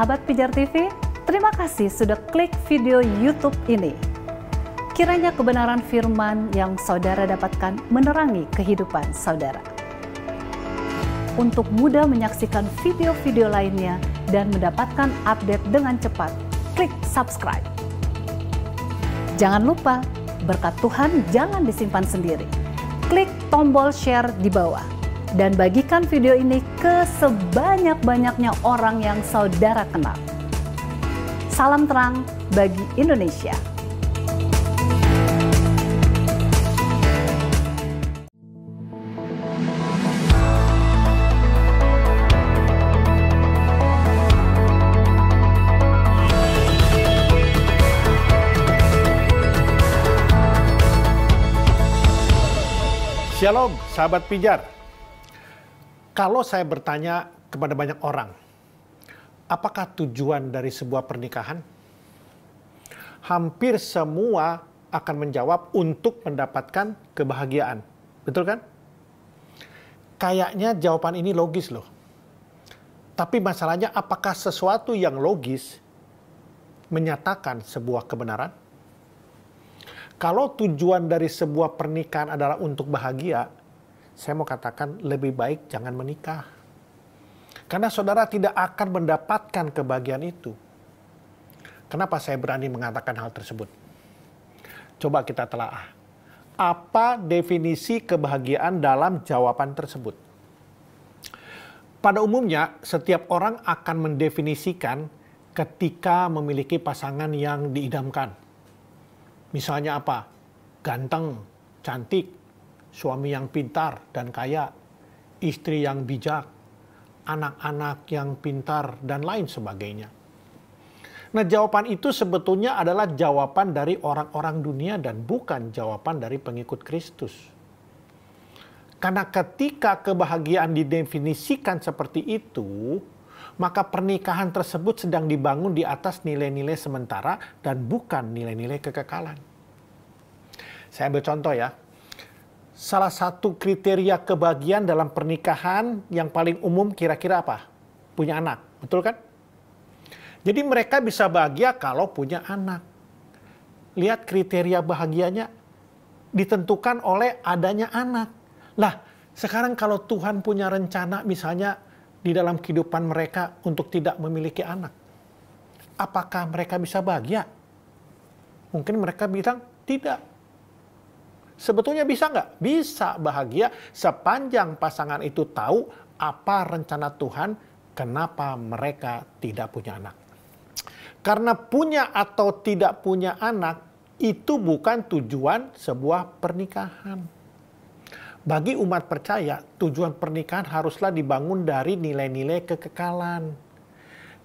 Sahabat Pijar TV, terima kasih sudah klik video YouTube ini. Kiranya kebenaran firman yang saudara dapatkan menerangi kehidupan saudara. Untuk mudah menyaksikan video-video lainnya dan mendapatkan update dengan cepat, klik subscribe. Jangan lupa, berkat Tuhan jangan disimpan sendiri. Klik tombol share di bawah dan bagikan video ini ke sebanyak-banyaknya orang yang saudara kenal. Salam terang bagi Indonesia. Shalom, sahabat pijar. Kalau saya bertanya kepada banyak orang, apakah tujuan dari sebuah pernikahan? Hampir semua akan menjawab untuk mendapatkan kebahagiaan. Betul kan? Kayaknya jawaban ini logis loh. Tapi masalahnya apakah sesuatu yang logis menyatakan sebuah kebenaran? Kalau tujuan dari sebuah pernikahan adalah untuk bahagia, saya mau katakan lebih baik jangan menikah. Karena saudara tidak akan mendapatkan kebahagiaan itu. Kenapa saya berani mengatakan hal tersebut? Coba kita telaah. Apa definisi kebahagiaan dalam jawaban tersebut? Pada umumnya, setiap orang akan mendefinisikan ketika memiliki pasangan yang diidamkan. Misalnya apa? Ganteng, cantik, suami yang pintar dan kaya, istri yang bijak, anak-anak yang pintar, dan lain sebagainya. Nah, jawaban itu sebetulnya adalah jawaban dari orang-orang dunia dan bukan jawaban dari pengikut Kristus. Karena ketika kebahagiaan didefinisikan seperti itu, maka pernikahan tersebut sedang dibangun di atas nilai-nilai sementara dan bukan nilai-nilai kekekalan. Saya ambil contoh ya. Salah satu kriteria kebahagiaan dalam pernikahan yang paling umum kira-kira apa? Punya anak, betul kan? Jadi mereka bisa bahagia kalau punya anak. Lihat kriteria bahagianya ditentukan oleh adanya anak. Lah, sekarang kalau Tuhan punya rencana misalnya di dalam kehidupan mereka untuk tidak memiliki anak, apakah mereka bisa bahagia? Mungkin mereka bilang tidak. Sebetulnya bisa nggak? Bisa bahagia sepanjang pasangan itu tahu apa rencana Tuhan, kenapa mereka tidak punya anak. Karena punya atau tidak punya anak, itu bukan tujuan sebuah pernikahan. Bagi umat percaya, tujuan pernikahan haruslah dibangun dari nilai-nilai kekekalan.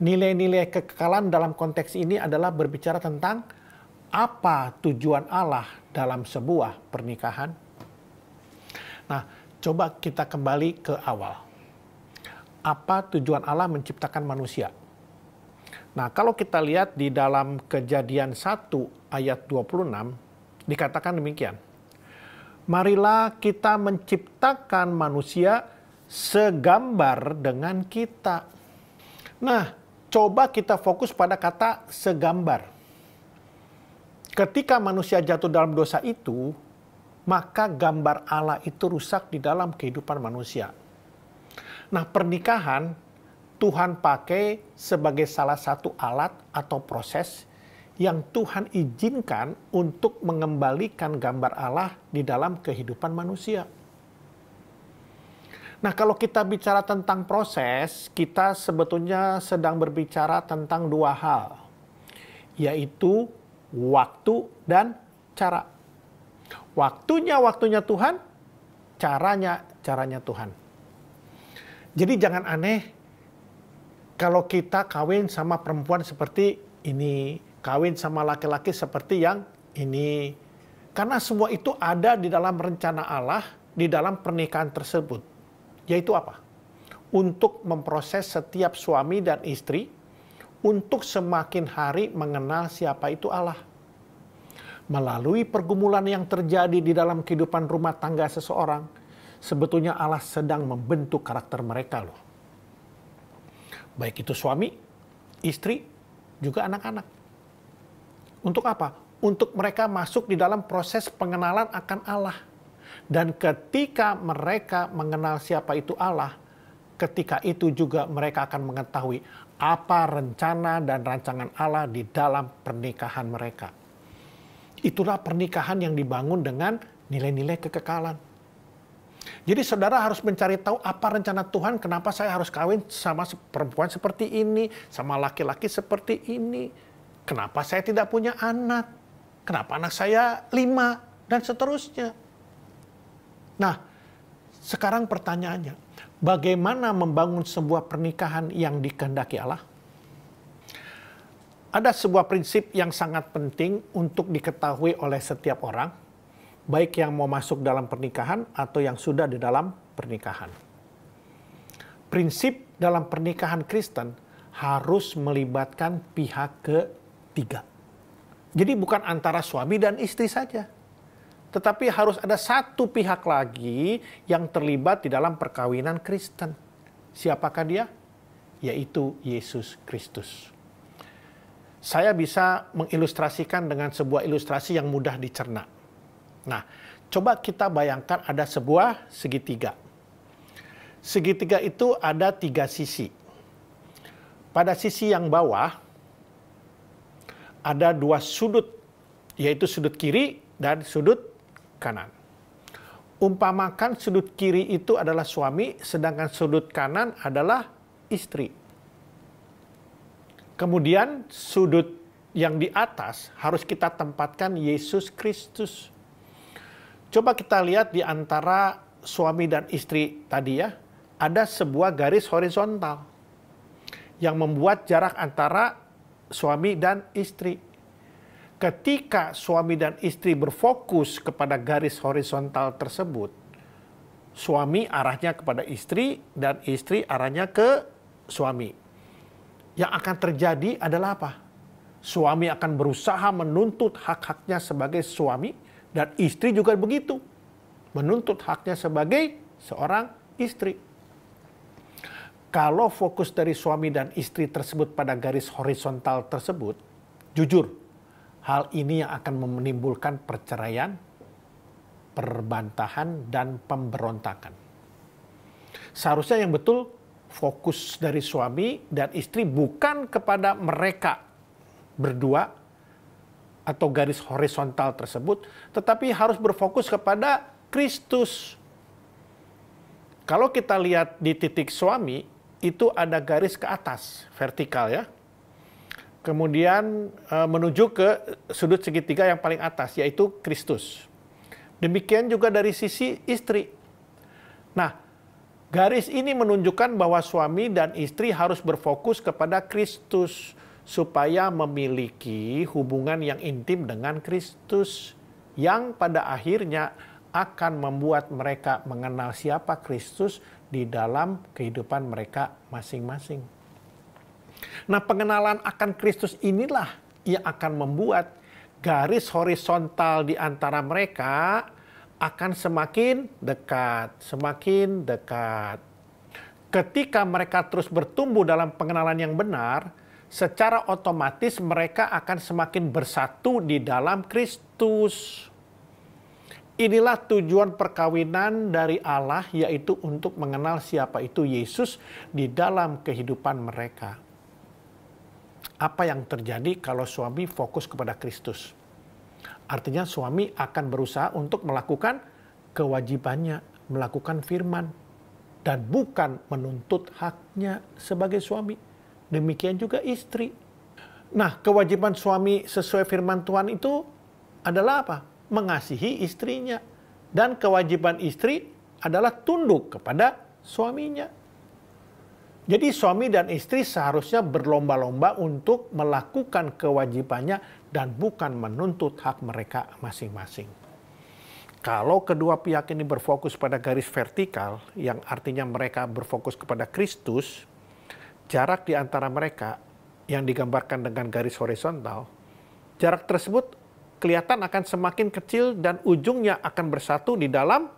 Nilai-nilai kekekalan dalam konteks ini adalah berbicara tentang apa tujuan Allah dalam sebuah pernikahan. Nah, coba kita kembali ke awal. Apa tujuan Allah menciptakan manusia? Nah, kalau kita lihat di dalam Kejadian 1 ayat 26, dikatakan demikian. Marilah kita menciptakan manusia segambar dengan kita. Nah, coba kita fokus pada kata segambar. Ketika manusia jatuh dalam dosa itu, maka gambar Allah itu rusak di dalam kehidupan manusia. Nah, pernikahan Tuhan pakai sebagai salah satu alat atau proses yang Tuhan izinkan untuk mengembalikan gambar Allah di dalam kehidupan manusia. Nah, kalau kita bicara tentang proses, kita sebetulnya sedang berbicara tentang dua hal, yaitu waktu dan cara. Waktunya Tuhan, caranya Tuhan. Jadi jangan aneh kalau kita kawin sama perempuan seperti ini, kawin sama laki-laki seperti yang ini. Karena semua itu ada di dalam rencana Allah, di dalam pernikahan tersebut. Yaitu apa? Untuk memproses setiap suami dan istri, untuk semakin hari mengenal siapa itu Allah. Melalui pergumulan yang terjadi di dalam kehidupan rumah tangga seseorang, sebetulnya Allah sedang membentuk karakter mereka loh. Baik itu suami, istri, juga anak-anak. Untuk apa? Untuk mereka masuk di dalam proses pengenalan akan Allah. Dan ketika mereka mengenal siapa itu Allah, ketika itu juga mereka akan mengetahui apa rencana dan rancangan Allah di dalam pernikahan mereka. Itulah pernikahan yang dibangun dengan nilai-nilai kekekalan. Jadi saudara harus mencari tahu apa rencana Tuhan, kenapa saya harus kawin sama perempuan seperti ini, sama laki-laki seperti ini. Kenapa saya tidak punya anak? Kenapa anak saya 5? Dan seterusnya. Nah, sekarang pertanyaannya, bagaimana membangun sebuah pernikahan yang dikehendaki Allah? Ada sebuah prinsip yang sangat penting untuk diketahui oleh setiap orang, baik yang mau masuk dalam pernikahan atau yang sudah di dalam pernikahan. Prinsip dalam pernikahan Kristen harus melibatkan pihak ketiga. Jadi bukan antara suami dan istri saja, tetapi harus ada satu pihak lagi yang terlibat di dalam perkawinan Kristen. Siapakah dia? Yaitu Yesus Kristus. Saya bisa mengilustrasikan dengan sebuah ilustrasi yang mudah dicerna. Nah, coba kita bayangkan ada sebuah segitiga. Segitiga itu ada 3 sisi. Pada sisi yang bawah, ada 2 sudut, yaitu sudut kiri dan sudut kanan. Umpamakan sudut kiri itu adalah suami, sedangkan sudut kanan adalah istri. Kemudian sudut yang di atas harus kita tempatkan Yesus Kristus. Coba kita lihat di antara suami dan istri tadi ya, ada sebuah garis horizontal yang membuat jarak antara suami dan istri. Ketika suami dan istri berfokus kepada garis horizontal tersebut, suami arahnya kepada istri dan istri arahnya ke suami. Yang akan terjadi adalah apa? Suami akan berusaha menuntut hak-haknya sebagai suami dan istri juga begitu. Menuntut haknya sebagai seorang istri. Kalau fokus dari suami dan istri tersebut pada garis horizontal tersebut, jujur, hal ini yang akan menimbulkan perceraian, perbantahan, dan pemberontakan. Seharusnya yang betul, fokus dari suami dan istri bukan kepada mereka berdua atau garis horizontal tersebut, tetapi harus berfokus kepada Kristus. Kalau kita lihat di titik suami, itu ada garis ke atas, vertikal ya. Kemudian menuju ke sudut segitiga yang paling atas, yaitu Kristus. Demikian juga dari sisi istri. Nah, garis ini menunjukkan bahwa suami dan istri harus berfokus kepada Kristus supaya memiliki hubungan yang intim dengan Kristus yang pada akhirnya akan membuat mereka mengenal siapa Kristus di dalam kehidupan mereka masing-masing. Nah, pengenalan akan Kristus inilah yang akan membuat garis horizontal di antara mereka akan semakin dekat, semakin dekat. Ketika mereka terus bertumbuh dalam pengenalan yang benar, secara otomatis mereka akan semakin bersatu di dalam Kristus. Inilah tujuan perkawinan dari Allah, yaitu untuk mengenal siapa itu Yesus di dalam kehidupan mereka. Apa yang terjadi kalau suami fokus kepada Kristus? Artinya suami akan berusaha untuk melakukan kewajibannya, melakukan firman, dan bukan menuntut haknya sebagai suami. Demikian juga istri. Nah, kewajiban suami sesuai firman Tuhan itu adalah apa? Mengasihi istrinya. Dan kewajiban istri adalah tunduk kepada suaminya. Jadi suami dan istri seharusnya berlomba-lomba untuk melakukan kewajibannya dan bukan menuntut hak mereka masing-masing. Kalau kedua pihak ini berfokus pada garis vertikal, yang artinya mereka berfokus kepada Kristus, jarak di antara mereka yang digambarkan dengan garis horizontal, jarak tersebut kelihatan akan semakin kecil dan ujungnya akan bersatu di dalam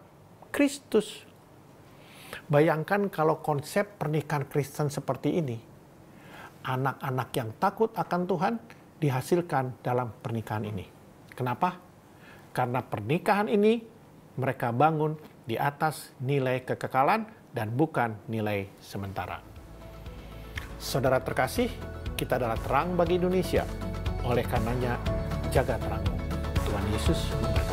Kristus. Bayangkan kalau konsep pernikahan Kristen seperti ini, anak-anak yang takut akan Tuhan dihasilkan dalam pernikahan ini. Kenapa? Karena pernikahan ini mereka bangun di atas nilai kekekalan dan bukan nilai sementara. Saudara terkasih, kita adalah terang bagi Indonesia. Oleh karenanya, jaga terangmu. Tuhan Yesus memberkati.